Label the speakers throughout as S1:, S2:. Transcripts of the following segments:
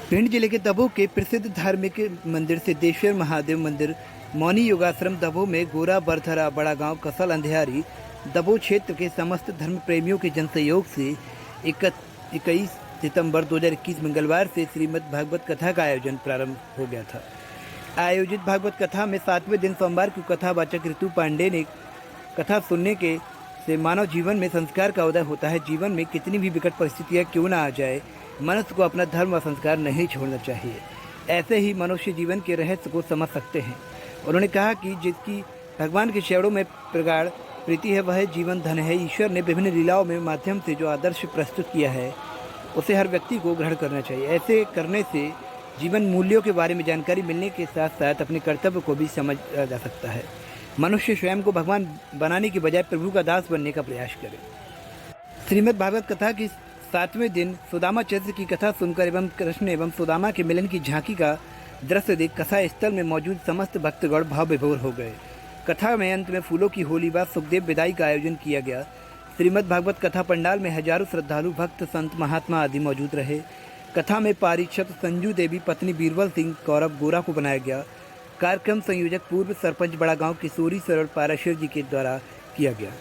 S1: भिंड जिले के दबोह के प्रसिद्ध धार्मिक मंदिर सिद्धेश्वर महादेव मंदिर मौनी योगाश्रम दबोह में गोरा बरथरा बड़ा गांव कसल अंधियारी दबोह क्षेत्र के समस्त धर्म प्रेमियों के जनसहयोग से 21 सितंबर 2021 मंगलवार से श्रीमद् भागवत कथा का आयोजन प्रारंभ हो गया था। आयोजित भागवत कथा में 7वें दिन सोमवार को कथावाचक ऋतु पांडे ने कथा सुनने के से मानव जीवन में संस्कार का उदय होता है। जीवन में कितनी भी विकट परिस्थितियाँ क्यों ना आ जाए, मनुष्य को अपना धर्म व संस्कार नहीं छोड़ना चाहिए। ऐसे ही मनुष्य जीवन के रहस्य को समझ सकते हैं। उन्होंने कहा कि जिसकी भगवान के चरणों में प्रगाढ़ प्रीति है वह जीवन धन है। ईश्वर ने विभिन्न लीलाओं में माध्यम से जो आदर्श प्रस्तुत किया है उसे हर व्यक्ति को ग्रहण करना चाहिए। ऐसे करने से जीवन मूल्यों के बारे में जानकारी मिलने के साथ साथ अपने कर्तव्य को भी समझ जा सकता है। मनुष्य स्वयं को भगवान बनाने के बजाय प्रभु का दास बनने का प्रयास करे। श्रीमद् भागवत कथा की 7वें दिन सुदामा चरित्र की कथा सुनकर एवं कृष्ण एवं सुदामा के मिलन की झांकी का दृश्य देख कथा स्थल में मौजूद समस्त भक्तगण भाव विभोर हो गए। कथा में अंत में फूलों की होली व सुखदेव विदाई का आयोजन किया गया। श्रीमद् भागवत कथा पंडाल में हजारों श्रद्धालु भक्त संत महात्मा आदि मौजूद रहे। कथा में पारीक्षक संजू देवी पत्नी बीरबल सिंह कौरव गोरा को बनाया गया। कार्यक्रम संयोजक पूर्व सरपंच बड़ा गांव किशोरी सरल पाराशर जी के द्वारा किया गया।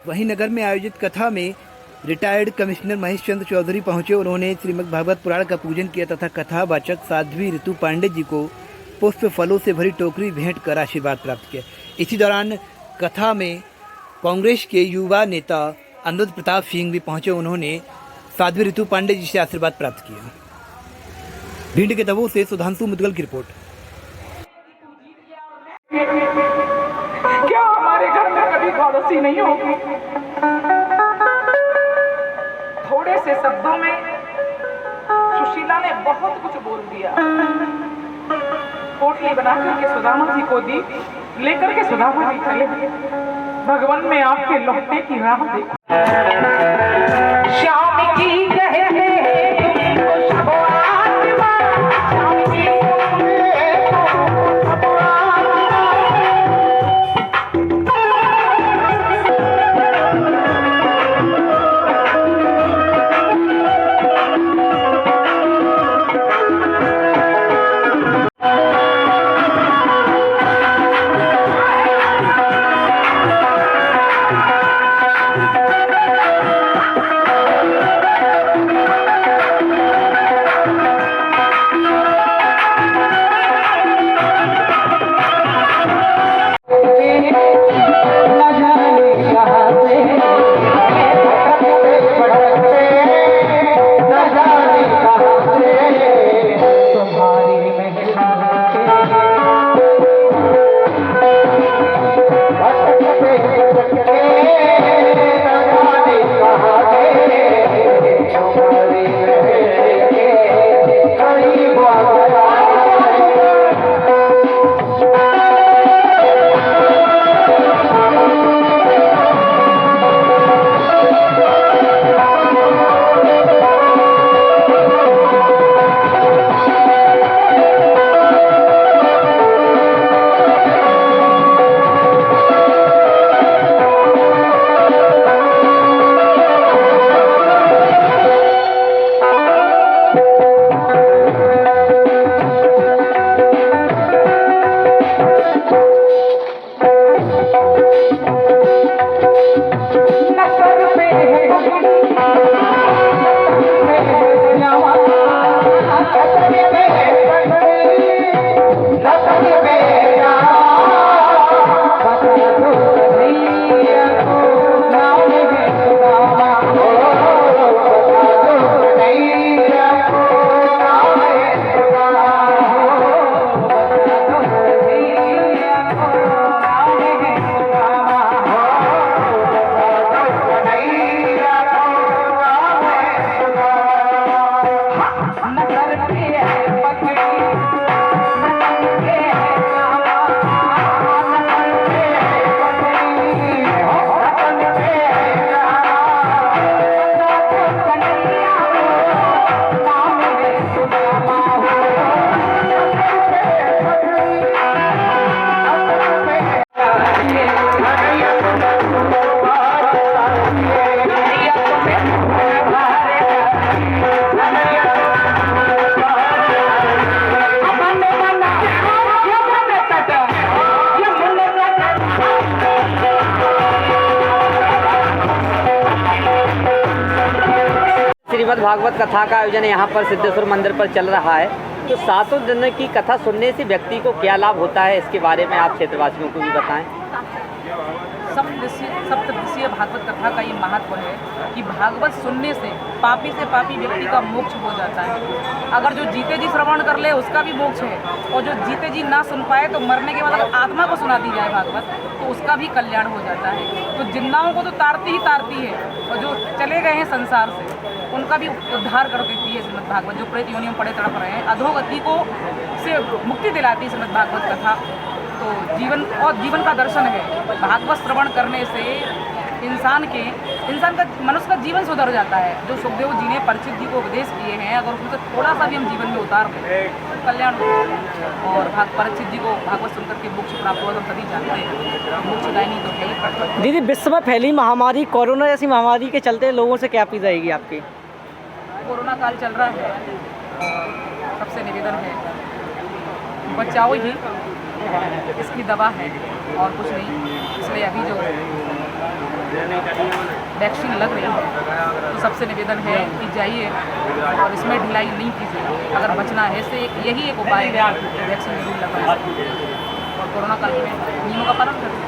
S1: वहीं नगर में आयोजित कथा में रिटायर्ड कमिश्नर महेश चंद्र चौधरी पहुंचे। उन्होंने श्रीमद् भागवत पुराण का पूजन किया तथा कथावाचक साध्वी ऋतु पांडे जी को पुष्प फलों से भरी टोकरी भेंट कर आशीर्वाद प्राप्त किया। इसी दौरान कथा में कांग्रेस के युवा नेता अनुज प्रताप सिंह भी पहुंचे। उन्होंने साध्वी ऋतु पांडे जी से आशीर्वाद प्राप्त किया। भिंड के दबोह से सुधांशु मुदगल की रिपोर्ट।
S2: क्या हमारे घर में कभी द्वादशी नहीं होगी? थोड़े से शब्दों में सुशीला ने बहुत कुछ बोल दिया। पोटली बना करके सुदामा जी को दी, लेकर के सुदामा जी चले। भगवान में आपके लौटने की राह देखो। श्याम की कहते
S3: भागवत कथा का आयोजन यहाँ पर सिद्धेश्वर मंदिर पर चल रहा है, तो सातों दिन की कथा सुनने से व्यक्ति को क्या लाभ होता है, इसके बारे में आप क्षेत्रवासियों को भी बताएं।
S4: सप्तदिशीय भागवत कथा का ये महत्व है कि भागवत सुनने से पापी व्यक्ति का मोक्ष हो जाता है। अगर जो जीते जी श्रवण कर ले उसका भी मोक्ष है, और जो जीते जी ना सुन पाए तो मरने के बाद अगर आत्मा को सुना दी जाए भागवत तो उसका भी कल्याण हो जाता है। तो जिन्नाओं को तो तारती है, और जो चले गए हैं संसार से उनका भी उद्धार कर देती है श्रीमद् भागवत। जो प्रेत योनियों में पड़े तड़प रहे हैं, अधोगति को से मुक्ति दिलाती है श्रीमद् भागवत कथा। तो जीवन का दर्शन है। भागवत श्रवण करने से मनुष्य का जीवन सुधर जाता है। जो सुखदेव जी ने परीक्षित जी को उपदेश किए हैं, अगर उसमें थोड़ा सा भी हम जीवन में उतार दें तो कल्याण हो जाता है। और परीक्षित जी को भागवत सुनकर के मोक्ष प्राप्त हुआ, हम सभी जानते हैं। मोक्षदायिनी तो है ही।
S3: दीदी, विश्व में फैली महामारी कोरोना जैसी महामारी के चलते लोगों से क्या अपील रहेगी आपकी?
S4: कोरोना काल चल रहा है, सबसे निवेदन है बचाओ ही इसकी दवा है और कुछ नहीं। इसलिए अभी जो वैक्सीन लग रही है तो सबसे निवेदन है कि जाइए और इसमें ढिलाई नहीं कीजिए। अगर बचना है इससे यही एक उपाय है, वैक्सीन जरूर लगवाएं और कोरोना काल में नियमों का पालन करें।